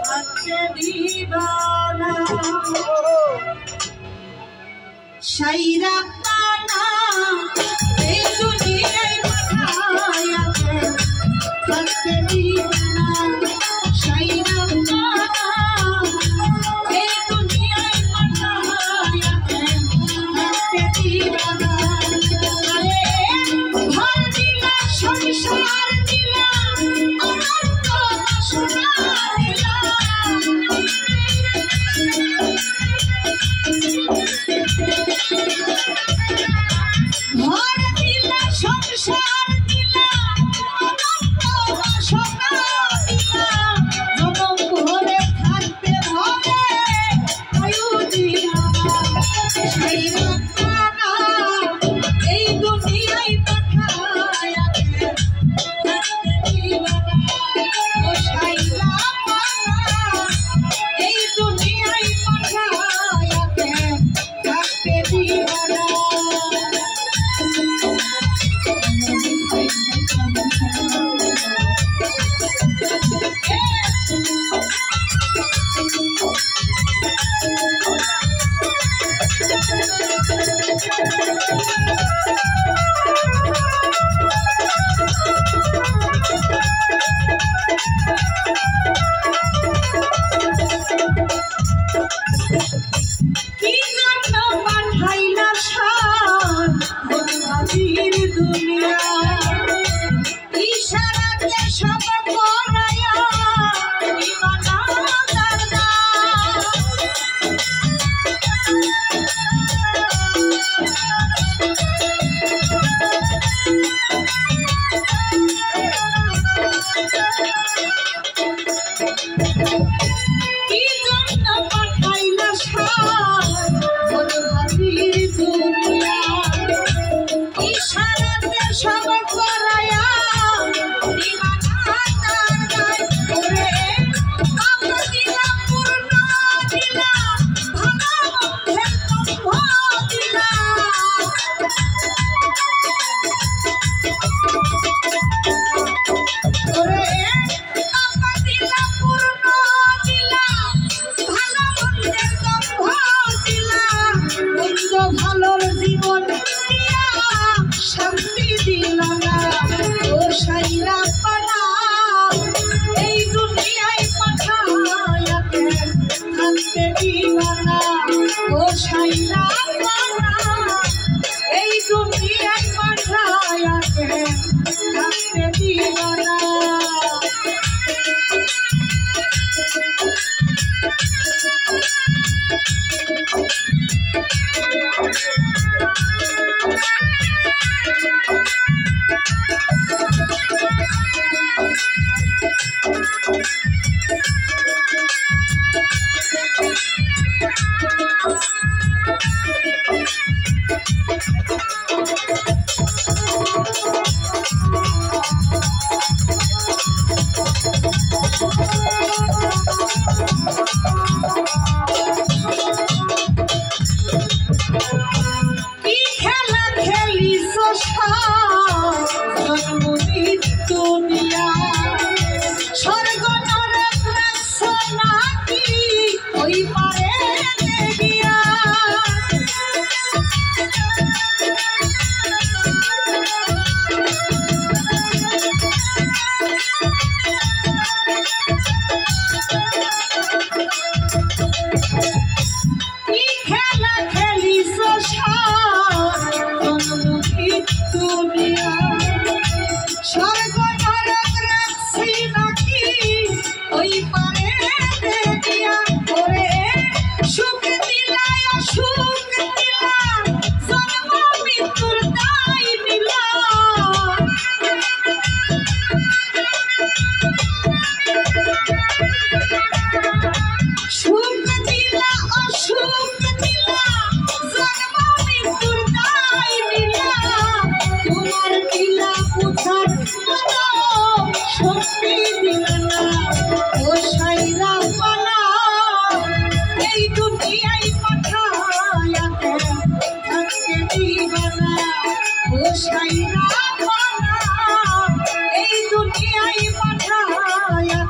থাকতে দিবানা সাইরা পানা এই দুনিয়ায় পাঠায়া থাকতে দিবানা সাইরা পানা এই দুনিয়ায় পাঠায়া থাকতে দিবানা আরে ঘর দিলা সংসার দিলা আমার তো বাসনা দিলা ঘর দিলা সংসার দিলা আমার তো বাসনা দিলা জনম ভরে থাকতে হবে আয়ু দিলা সাইরা পানা এই দুনিয়ায় পাঠায়া থাকতে দিবানা ও সাইরা পানা এই দুনিয়ায় পাঠায়া থাকতে দিবানা কি জন্য পাঠাইলা সার বদভাগীর দুনিয়া ইশারাতে সব করায়া দিবানা দাদা কি জন্য পাঠাইলা সার বদভাগীর দুনিয়া ইশারাতে সব করায়া দিবানা দাদা ওরে পাপ দিলা পূর্ণ দিলা ভালো মন্দের তথ্য দিলা ওরে পাপ দিলা পূর্ণ দিলা ভালো মন্দের তথ্য দিলা মন্দ ভালোর জীবন দিয়া শান্তি দিলা না ও সাইরা পানা এই দুনিয়ায় পাঠায়া থাকতে দিবানা ও সাইরা পানা এই দুনিয়ায় পাঠায়া থাকতে দিবানা কি খেলা খেলিস জন্ম মৃত্যু দিয়া স্বর্গ নরক রাখছ নাকি ওই পারে গিয়া কি খেলা খেলিস জন্ম মৃত্যু দিয়া স্বর্গ নরক রাখছি নাকি ওই পারে দিয়া ওরে সুখ দিলা অসুখ দিলা জন্ম মৃত্যুর দায় দিলা সুখ দিলা অসুখ দিলা জন্ম মৃত্যুর দায় দিলা তোমার দিলা বুঝার মতো শক্তি দিলা না ও সাইরা পানা এই দুনিয়ায় পাঠায়া থাকতে দিবানা ও সাইরা পানা এই দুনিয়ায় পাঠায়া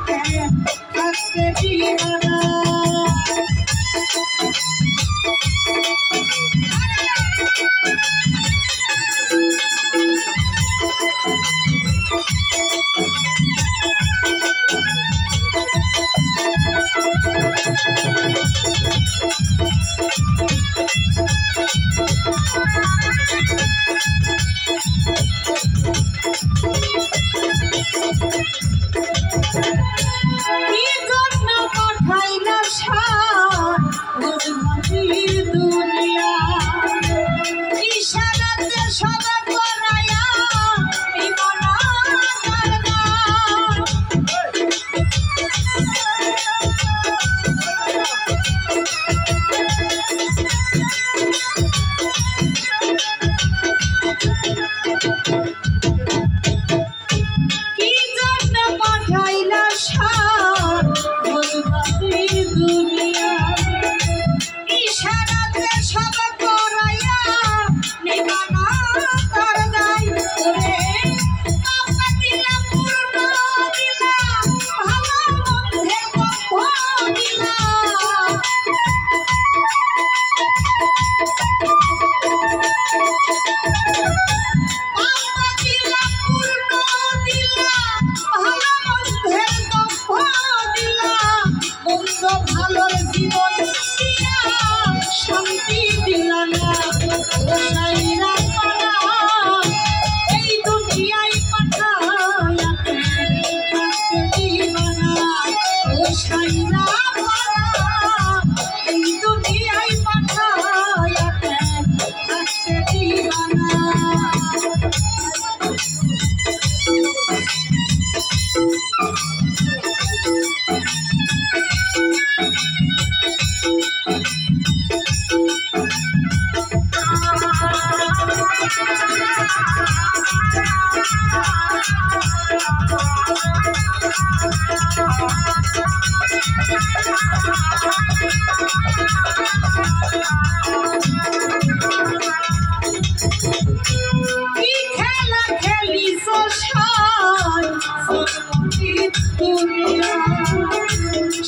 খেলা খেলি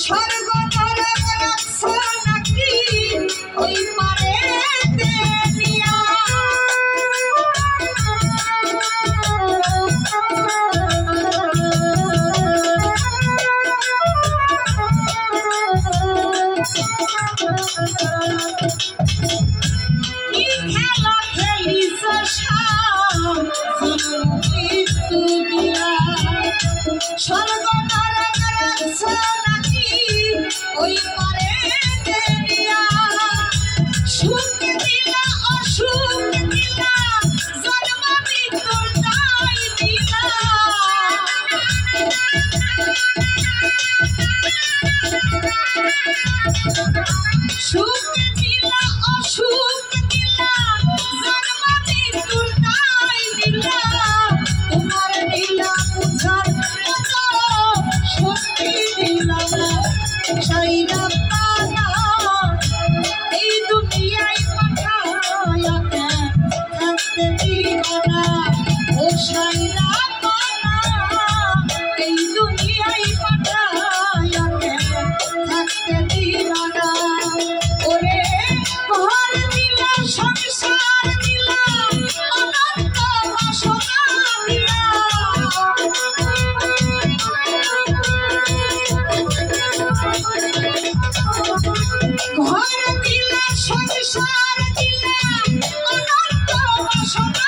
স্বর্গ নাকি ওই পারে দেনিয়া খেলা খেলি স্বর্গ নাকি ওই পারে দেনিয়া সুখ দিলা অসুখ দিলা জন্ম মৃত্যুর দায় দিলা সুখ দিলা অসুখ দিলা জন্ম মৃত্যুর দায় দিলা তোমার দিলা বুঝার মতো শক্তি দিলা না সাইরা পানা এই দুনিয়ায় পাঠায়া থাকতে দিবা না ও সাইরা পানা এই দুনিয়ায় পাঠায়া থাকতে দিবা না ওরে ঘর দিলা সংসার দিলা অনন্ত বাসনা দিলা ঘর দিলা সংসার দিলা অনন্ত বাসনা